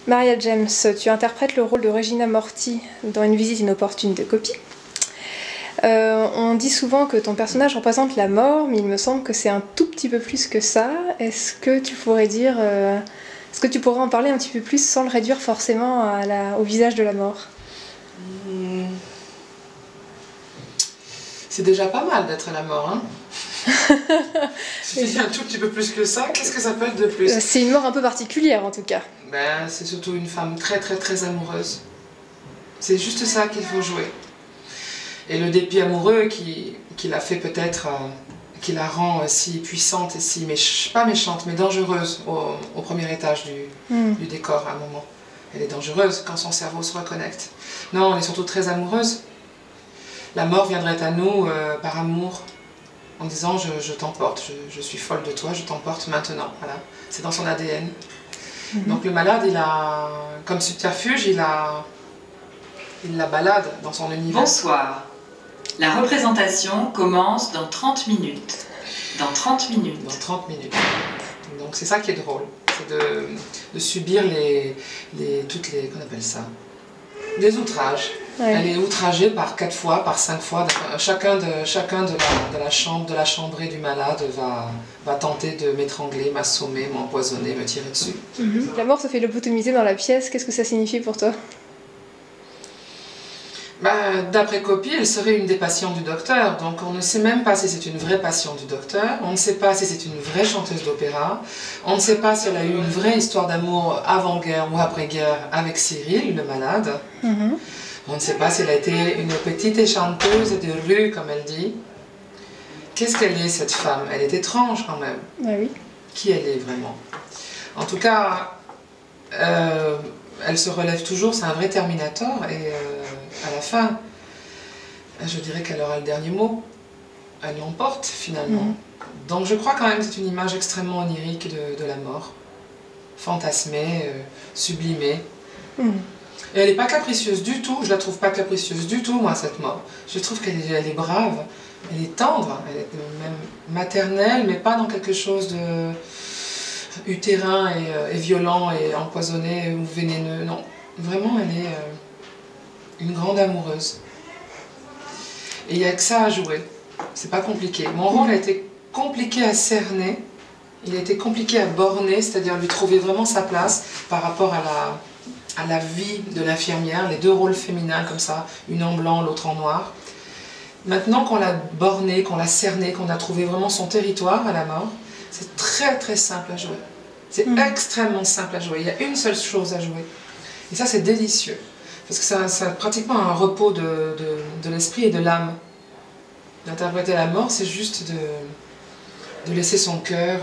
Maria James, tu interprètes le rôle de Regina Morty dans Une visite inopportune de Copy. On dit souvent que ton personnage représente la mort, mais il me semble que c'est un tout petit peu plus que ça. Est-ce que tu pourrais dire... est-ce que tu pourrais en parler un petit peu plus sans le réduire forcément au visage de la mort? C'est déjà pas mal d'être à la mort, hein. Si tu dis un tout petit peu plus que ça, qu'est-ce que ça peut être de plus? C'est une mort un peu particulière en tout cas. Ben, c'est surtout une femme très très très amoureuse. C'est juste ça qu'il faut jouer. Et le dépit amoureux qui la fait peut-être, qui la rend si puissante et si, pas méchante, mais dangereuse au premier étage du décor à un moment. Elle est dangereuse quand son cerveau se reconnecte. Non, elle est surtout très amoureuse. La mort viendrait à nous par amour, en disant je t'emporte, je suis folle de toi, je t'emporte maintenant. Voilà. C'est dans son ADN. Donc le malade, il a, comme subterfuge, il la balade dans son univers. Bonsoir. La représentation commence dans 30 minutes. Dans 30 minutes. Dans 30 minutes. Donc c'est ça qui est drôle. C'est de subir toutes les... Qu'on appelle ça? Des outrages. Ouais. Elle est outragée par 4 fois, par 5 fois. Chacun de la chambrée du malade va tenter de m'étrangler, m'assommer, m'empoisonner, me tirer dessus. La mort se fait lobotomiser dans la pièce. Qu'est-ce que ça signifie pour toi? D'après Copy, elle serait une des patientes du docteur. Donc on ne sait même pas si c'est une vraie patiente du docteur. On ne sait pas si c'est une vraie chanteuse d'opéra. On ne sait pas si elle a eu une vraie histoire d'amour avant-guerre ou après-guerre avec Cyril, le malade. On ne sait pas si elle a été une petite chanteuse de rue, comme elle dit. Qu'est-ce qu'elle est, cette femme? Elle est étrange quand même. Ah oui. Qui elle est vraiment? En tout cas, elle se relève toujours, c'est un vrai Terminator. Et à la fin, je dirais qu'elle aura le dernier mot. Elle l'emporte finalement. Donc je crois quand même que c'est une image extrêmement onirique de la mort. Fantasmée, sublimée. Et elle n'est pas capricieuse du tout, je la trouve pas capricieuse du tout, moi, cette mort. Je trouve qu'elle est brave, elle est tendre, elle est même maternelle, mais pas dans quelque chose de utérin et violent et empoisonné ou vénéneux. Non, vraiment, elle est une grande amoureuse. Et il n'y a que ça à jouer, c'est pas compliqué. Mon rôle a été compliqué à cerner, il a été compliqué à borner, c'est-à-dire lui trouver vraiment sa place par rapport à la vie de l'infirmière, les deux rôles féminins comme ça, une en blanc, l'autre en noir. Maintenant qu'on l'a borné, qu'on l'a cerné, qu'on a trouvé vraiment son territoire à la mort, c'est très très simple à jouer. C'est extrêmement simple à jouer, il y a une seule chose à jouer. Et ça c'est délicieux, parce que c'est pratiquement un repos de l'esprit et de l'âme. D'interpréter la mort, c'est juste de laisser son cœur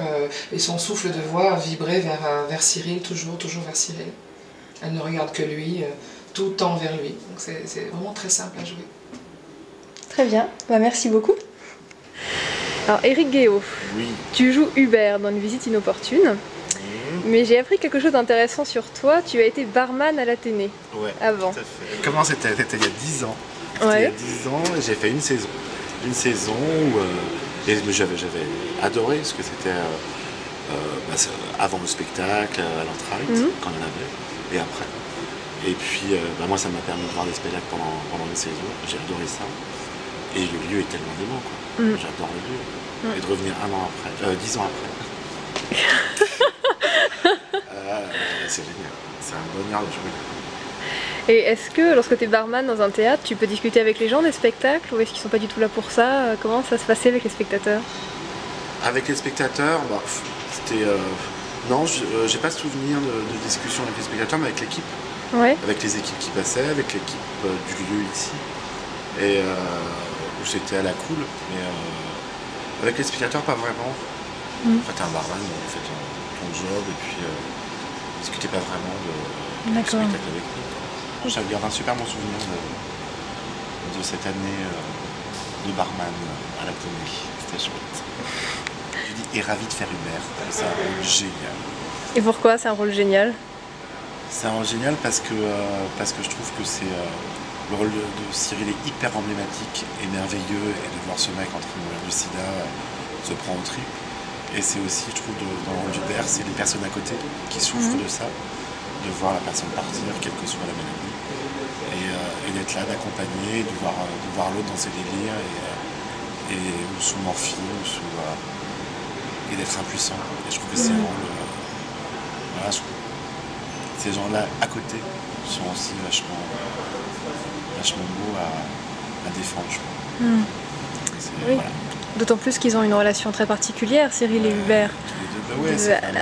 et son souffle de voix vibrer vers Cyril, toujours vers Cyril. Elle ne regarde que lui, tout tend vers lui. Donc c'est vraiment très simple à jouer. Très bien, merci beaucoup. Alors Éric Guéot, oui. Tu joues Hubert dans Une visite inopportune. Mais j'ai appris quelque chose d'intéressant sur toi, tu as été barman à l'Athénée avant. Tout à fait. Comment c'était? C'était il y a 10 ans. Il y a 10 ans, j'ai fait une saison. Une saison où j'avais adoré, parce que c'était avant le spectacle, à l'entracte, quand il y en avait. Et après. Et puis, moi, ça m'a permis de voir des spectacles pendant une saison. J'ai adoré ça. Et le lieu est tellement dément, quoi. J'adore le lieu. Et de revenir 10 ans après. C'est génial. C'est un bonheur de jouer. Et est-ce que, lorsque tu es barman dans un théâtre, tu peux discuter avec les gens des spectacles, ou est-ce qu'ils sont pas du tout là pour ça? Comment ça se passait avec les spectateurs? Avec les spectateurs, c'était... non, j'ai pas souvenir de discussion avec les spectateurs, mais avec l'équipe. Avec les équipes qui passaient, avec l'équipe du lieu ici. Et où c'était à la cool, mais avec les spectateurs, pas vraiment. En fait, t'es un barman, on fait ton job, et puis discutais pas vraiment de spectacle avec nous. Je garde un super bon souvenir de cette année de barman à l'Athénée. C'était chouette. Je dis, et ravi de faire Hubert, c'est un rôle génial. Et pourquoi c'est un rôle génial? C'est un rôle génial parce que je trouve que c'est le rôle de Cyril est hyper emblématique et merveilleux, et de voir ce mec en train de mourir du sida se prend au trip. Et c'est aussi, je trouve, dans le rôle d'Hubert, c'est les personnes à côté qui souffrent de ça. de voir la personne partir, quelle que soit la maladie, et d'être là, d'accompagner, de voir l'autre dans ses délires, ou sous morphine, et d'être impuissant. Et je trouve que c'est voilà, ces gens-là à côté sont aussi vachement beaux à défendre, je crois. Oui. Voilà. D'autant plus qu'ils ont une relation très particulière, Cyril et Hubert.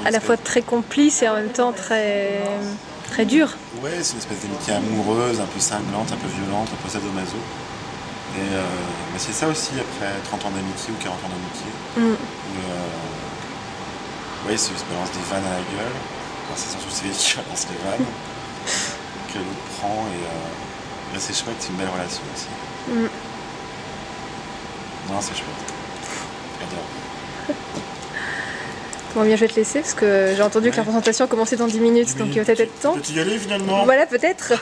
À la fois très complice et en même temps très dure. Ouais, c'est une espèce d'amitié amoureuse, un peu cinglante, un peu violente, un peu sadomaso. Mais c'est ça aussi après 30 ans d'amitié ou 40 ans d'amitié. Oui, c'est se balance des vannes à la gueule. Enfin, c'est surtout Cyril qui balance les vannes, que l'autre prend. Et c'est chouette, c'est une belle relation aussi. Non, c'est chouette. J'adore. Bon, bien, je vais te laisser parce que j'ai entendu que la présentation commençait dans 10 minutes, donc il va peut-être être temps. Peux-tu y aller finalement? Voilà, peut-être.